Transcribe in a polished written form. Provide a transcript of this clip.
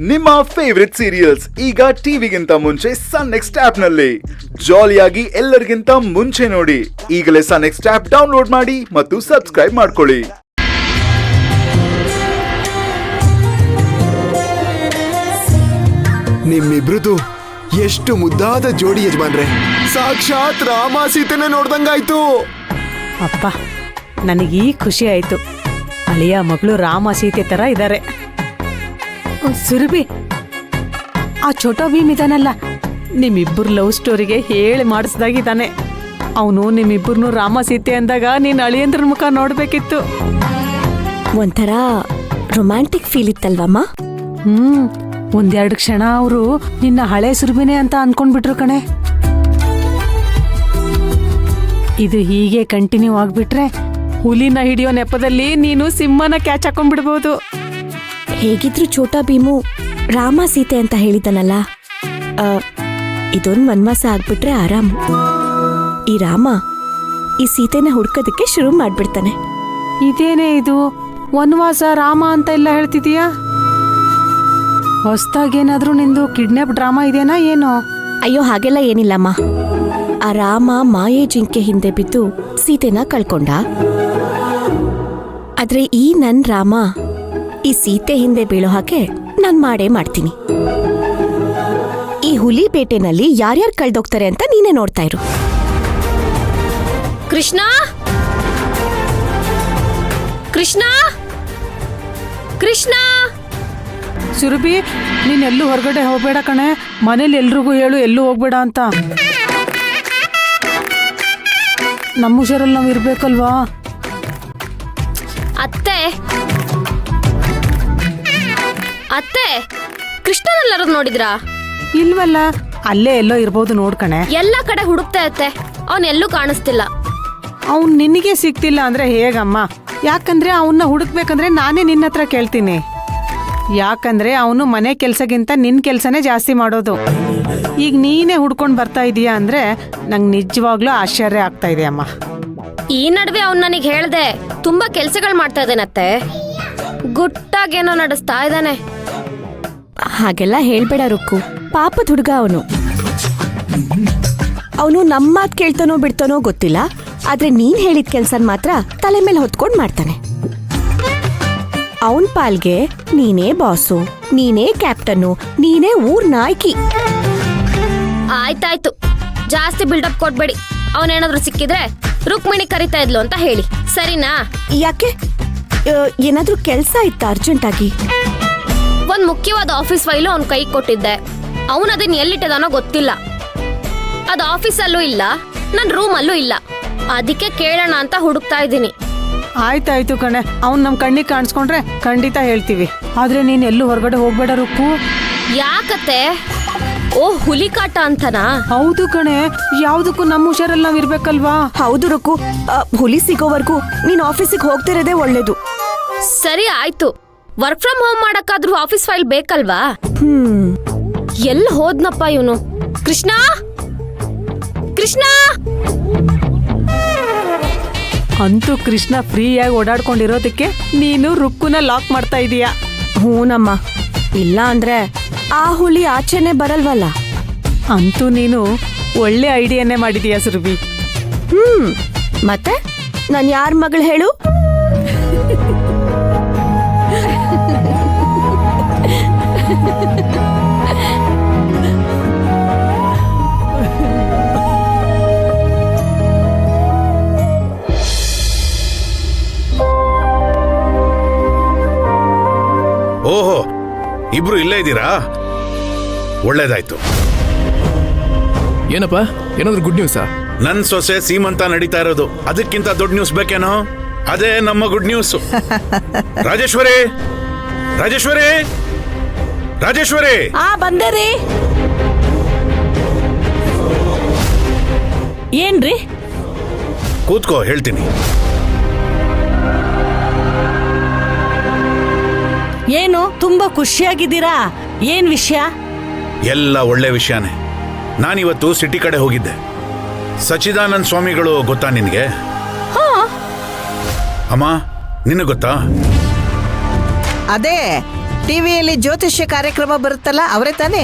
ನಿಮ್ಮ favourite serials ಈಗ ಟಿವಿಗಿಂತ ಮುಂಚೆ ಸನ್ ನೆಕ್ಸ್ಟ್ ಆಪ್ ನಲ್ಲಿ ಜಾಲಿಯಾಗಿ ಎಲ್ಲರಿಗಿಂತ ಮುಂಚೆ ನೋಡಿ. ಈಗಲೇ ಸನ್ ನೆಕ್ಸ್ಟ್ ಆಪ್ ಡೌನ್ಲೋಡ್ ಮಾಡಿ ಮತ್ತು ಸಬ್ಸ್ಕ್ರೈಬ್ ಮಾಡ್ಕೊಳ್ಳಿ. ನಿಮ್ಮಿಬ್ರದು ಎಷ್ಟು ಮುದ್ದಾದ ಜೋಡಿ ಯಜಮಾನ್ರೆ. ಸಾಕ್ಷಾತ್ ರಾಮ ಸೀತೆನೆ ನೋಡ್ದಂಗಾಯ್ತು. ಅಪ್ಪ, ನನಗೀ ಖುಷಿ ಆಯ್ತು. ಅಳಿಯ ಮಗಳು ರಾಮ ಸೀತೆ ತರ ಇದ್ದಾರೆ. ಸುರಭಿ, ಆ ಛೋಟಾ ಭೀಮ್ ಇದಾನಲ್ಲ, ನಿಮ್ಮಿಬ್ಬರು ಲವ್ ಸ್ಟೋರಿಗೆ ಹೇಳಿ ಮಾಡಿಸ್ದಾಗಿದ್ದಾನೆ. ಅವನು ನಿಮ್ಮಿಬ್ಬರನ್ನು ರಾಮ ಸೀತೆ ಅಂದಾಗ ನೀನ್ ಅಳಿಯಂದ್ರ ಮುಖ ನೋಡ್ಬೇಕಿತ್ತು. ಒಂಥರ ರೊಮ್ಯಾಂಟಿಕ್ ಫೀಲ್ ಇತ್ತಲ್ವಮ್ಮ? ಒಂದೆರಡು ಕ್ಷಣ ಅವರು ನಿನ್ನ ಹಳೆ ಸುರಭಿನೇ ಅಂತ ಅನ್ಕೊಂಡ್ಬಿಟ್ರು ಕಣೆ. ಇದು ಹೀಗೆ ಕಂಟಿನ್ಯೂ ಆಗ್ಬಿಟ್ರೆ ಹುಲಿನ ಹಿಡಿಯೋ ನೆಪದಲ್ಲಿ ನೀನು ಸಿಂಹನ ಕ್ಯಾಚ್ ಹಾಕೊಂಡ್ಬಿಡ್ಬೋದು. ಹೇಗಿದ್ರು ಛೋಟಾ ಭೀಮು ರಾಮ ಸೀತೆ ಅಂತ ಹೇಳಿದನಲ್ಲ, ಇದೊಂದು ವನವಾಸ ಆಗ್ಬಿಟ್ರೆ ಆರಾಮ್. ಈ ರಾಮ ಈ ಸೀತೆನ ಹುಡ್ಕೋದಕ್ಕೆ ಶುರು ಮಾಡ್ಬಿಡ್ತಾನೆ. ಇದೇನೇ ಇದು ವನವಾಸ ರಾಮ ಅಂತ ಎಲ್ಲ ಹೇಳ್ತಿದೀಯಾ? ಹೊಸ್ದಾಗೇನಾದ್ರೂ ನಿಂದು ಕಿಡ್ನಾಪ್ ಡ್ರಾಮಾ ಇದೆನಾ ಏನೋ? ಅಯ್ಯೋ, ಹಾಗೆಲ್ಲ ಏನಿಲ್ಲಮ್ಮ. ಆ ರಾಮ ಮಾಯೆ ಜಿಂಕೆ ಹಿಂದೆ ಬಿದ್ದು ಸೀತೆನ ಕಳ್ಕೊಂಡ. ಆದ್ರೆ ಈ ನನ್ ರಾಮ ಈ ಸೀತೆ ಹಿಂದೆ ಬೀಳೋ ಹಾಗೆ ನಾನ್ ಮಾಡೇ ಮಾಡ್ತೀನಿ. ಈ ಹುಲಿ ಬೇಟೆನಲ್ಲಿ ಯಾರ್ಯಾರು ಕಳ್ದೋಗ್ತಾರೆ ಅಂತ ನೀನೇ ನೋಡ್ತಾ ಇರು. ಕೃಷ್ಣ, ಕೃಷ್ಣ, ಕೃಷ್ಣ. ಸುರಭಿ, ನೀನೆಲ್ಲೂ ಹೊರಗಡೆ ಹೋಗ್ಬೇಡ ಕಣೆ. ಮನೇಲಿ ಎಲ್ರಿಗೂ ಹೇಳು ಎಲ್ಲೂ ಹೋಗ್ಬೇಡ ಅಂತ. ನಮ್ಮ ಹುಷಾರಲ್ಲಿ ನಾವು ಇರ್ಬೇಕಲ್ವಾ? ಅತ್ತೆ, ಅತ್ತೆ, ಕೃಷ್ಣನೆಲ್ಲರೂ ನೋಡಿದ್ರಾ? ಇಲ್ವಲ್ಲ, ಅಲ್ಲೇ ಎಲ್ಲೋ ಇರ್ಬೋದು ನೋಡ್ಕಣೆ. ಎಲ್ಲ ಕಡೆ ಹುಡುಕ್ತಾ ಅತ್ತೆ, ಅವನೆಲ್ಲೂ ಕಾಣಿಸ್ತಿಲ್ಲ. ಅವ್ನು ನಿನಗೆ ಸಿಗ್ತಿಲ್ಲ ಅಂದ್ರೆ ಹೇಗಮ್ಮ? ಯಾಕಂದ್ರೆ ಅವನ್ನ ಹುಡುಕ್ಬೇಕಂದ್ರೆ ನಾನೇ ನಿನ್ನ ಹತ್ರ ಕೇಳ್ತೀನಿ. ಯಾಕಂದ್ರೆ ಅವನು ಮನೆ ಕೆಲ್ಸಗಿಂತ ನಿನ್ ಕೆಲ್ಸನೇ ಜಾಸ್ತಿ ಮಾಡೋದು. ಈಗ ನೀನೇ ಹುಡ್ಕೊಂಡ್ ಬರ್ತಾ ಇದೀಯಾ ಅಂದ್ರೆ ನಂಗೆ ನಿಜವಾಗ್ಲೂ ಆಶ್ಚರ್ಯ ಆಗ್ತಾ ಇದೆ ಅಮ್ಮ. ಈ ನಡುವೆ ಅವ್ನು ನನಗೆ ಹೇಳ್ದೆ ತುಂಬಾ ಕೆಲ್ಸಗಳು ಮಾಡ್ತಾ ಇದ್ದಾನತ್ತೆ. ಗುಟ್ಟಾಗೇನೋ ನಡೆಸ್ತಾ ಇದ್ದಾನೆ. ಹಾಗೆಲ್ಲ ಹೇಳ್ಬೇಡ ರುಕ್ಕು, ಪಾಪದ ಹುಡುಗ ಅವನು. ಅವನು ನಮ್ಮ ಮಾತು ಕೇಳ್ತಾನೋ ಬಿಡ್ತಾನೋ ಗೊತ್ತಿಲ್ಲ, ಆದ್ರೆ ನೀನ್ ಹೇಳಿದ ಕೆಲ್ಸನ್ ಮಾತ್ರ ತಲೆ ಮೇಲೆ ಹೊತ್ಕೊಂಡ್ ಮಾಡ್ತಾನೆ. ಅವನ್ ಪಾಲ್ಗೆ ನೀನೇ ಬಾಸು, ನೀನೇ ಕ್ಯಾಪ್ಟನ್ನು, ನೀನೇ ಊರ್ ನಾಯ್ಕಿ. ಆಯ್ತಾಯ್ತು, ಜಾಸ್ತಿ ಬಿಲ್ಡಪ್ ಕೊಡ್ಬೇಡಿ. ಅವನೇನಾದ್ರೂ ಸಿಕ್ಕಿದ್ರೆ ರುಕ್ಮಿಣಿ ಕರಿತಾ ಇದ್ಲು ಅಂತ ಹೇಳಿ, ಸರಿನಾ? ಯಾಕೆ, ಏನಾದ್ರೂ ಕೆಲ್ಸ ಇತ್ತ ಅರ್ಜೆಂಟ್ ಆಗಿ? ಒಂದ್ ಮುಖ್ಯವಾದ ಆಫೀಸ್ ಫೈಲು ಅವ್ನ ಕೈ ಕೊಟ್ಟಿದ್ದೆ. ಅವನ್ ಅದನ್ನ ಎಲ್ಲಿಟ್ಟದಾನೋ ಗೊತ್ತಿಲ್ಲ. ಅದು ಆಫೀಸಲ್ಲೂ ಇಲ್ಲ, ನನ್ ರೂಮಲ್ಲೂ ಇಲ್ಲ. ಅದಕ್ಕೆ ಕೇಳೋಣ ಅಂತ ಹುಡುಕ್ತಾ ಇದ್ದೀನಿ. ಆಯ್ತಾಯ್ತು ಕಣೆ, ಅವ್ನು ನಮ್ ಕಣ್ಣಿಗೆ ಕಾಣಿಸ್ಕೊಂಡ್ರೆ ಖಂಡಿತ ಹೇಳ್ತೀವಿ. ಆದ್ರೆ ನೀನ್ ಎಲ್ಲೂ ಹೊರಗಡೆ ಹೋಗ್ಬೇಡ ರುಕ್ಕು. ಯಾಕತ್ತೆ? ಓ, ಹುಲಿ ಕಾಟ ಅಂತನಾ? ಹೌದು ಕಣೆ, ಯಾವ್ದಕ್ಕೂ ನಮ್ಮ ಹುಷಾರಲ್ಲಿ ನಾವ್ ಇರ್ಬೇಕಲ್ವಾ? ಹೌದು ರುಕ್ಕು, ಹುಲಿ ಸಿಗೋವರೆಗೂ ನೀನ್ ಆಫೀಸಿಗೆ ಹೋಗ್ತಿರೋದೇ ಒಳ್ಳೇದು. ಸರಿ ಆಯ್ತು, ವರ್ಕ್ ಫ್ರಮ್ ಹೋಮ್ ಮಾಡಕ್ಕಾದ್ರೂ ಆಫೀಸ್ ಫೈಲ್ ಬೇಕಲ್ವಾ? ಎಲ್ಲಿ ಹೋದ್ನಪ್ಪ ಇವನು? ಕೃಷ್ಣ, ಕೃಷ್ಣ. ಅಂತೂ ಕೃಷ್ಣ ಫ್ರೀಯಾಗಿ ಓಡಾಡ್ಕೊಂಡಿರೋದಕ್ಕೆ ನೀನು ರುಕ್ಕುನ ಲಾಕ್ ಮಾಡ್ತಾ ಇದೀಯಾ. ಹೂನಮ್ಮ, ಇಲ್ಲ ಅಂದ್ರೆ ಆ ಹುಲಿ ಆಚೆನೆ ಬರಲ್ವಲ್ಲ. ಅಂತೂ ನೀನು ಒಳ್ಳೆ ಐಡಿಯಾನೇ ಮಾಡಿದೀಯಾ ಸುರಭಿ. ಮತ್ತೆ ನಾನ್ ಯಾರ ಮಗಳು ಹೇಳು? ಓಹೋ, ಇಬ್ರು ಇಲ್ಲೇ ಇದ್ದೀರಾ? ಒಳ್ಳೇದಾಯ್ತು. ಏನಪ್ಪ, ಏನಾದ್ರು ಗುಡ್ ನ್ಯೂಸಾ? ನನ್ ಸೊಸೆ ಸೀಮಂತ ನಡೀತಾ ಇರೋದು, ಅದಕ್ಕಿಂತ ದೊಡ್ಡ ನ್ಯೂಸ್ ಬೇಕೇನೋ? ಅದೇ ನಮ್ಮ ಗುಡ್ ನ್ಯೂಸ್. ರಾಜೇಶ್ವರಿ, ರಾಜೇಶ್ವರಿ, ರಾಜೇಶ್ವರಿ. ಬಂದೇರಿ. ಏನ್ರಿ? ಕೂತ್ಕೋ, ಹೇಳ್ತೀನಿ. ಏನು ತುಂಬಾ ಖುಷಿಯಾಗಿದ್ದೀರಾ? ಏನ್ ವಿಷಯ? ಎಲ್ಲ ಒಳ್ಳೆ ವಿಷಯನೇ. ನಾನಿವತ್ತು ಸಿಟಿ ಕಡೆ ಹೋಗಿದ್ದೆ. ಸಚ್ಚಿದಾನಂದ ಸ್ವಾಮಿಗಳು ಗೊತ್ತಾ ನಿನ್ಗೆ? ಅಮ್ಮ, ನಿನಗೆ ಗೊತ್ತಾ? ಅದೇ ಟಿವಿಯಲ್ಲಿ ಜ್ಯೋತಿಷ್ಯ ಕಾರ್ಯಕ್ರಮ ಬರುತ್ತಲ್ಲ ಅವರೇ ತಾನೇ?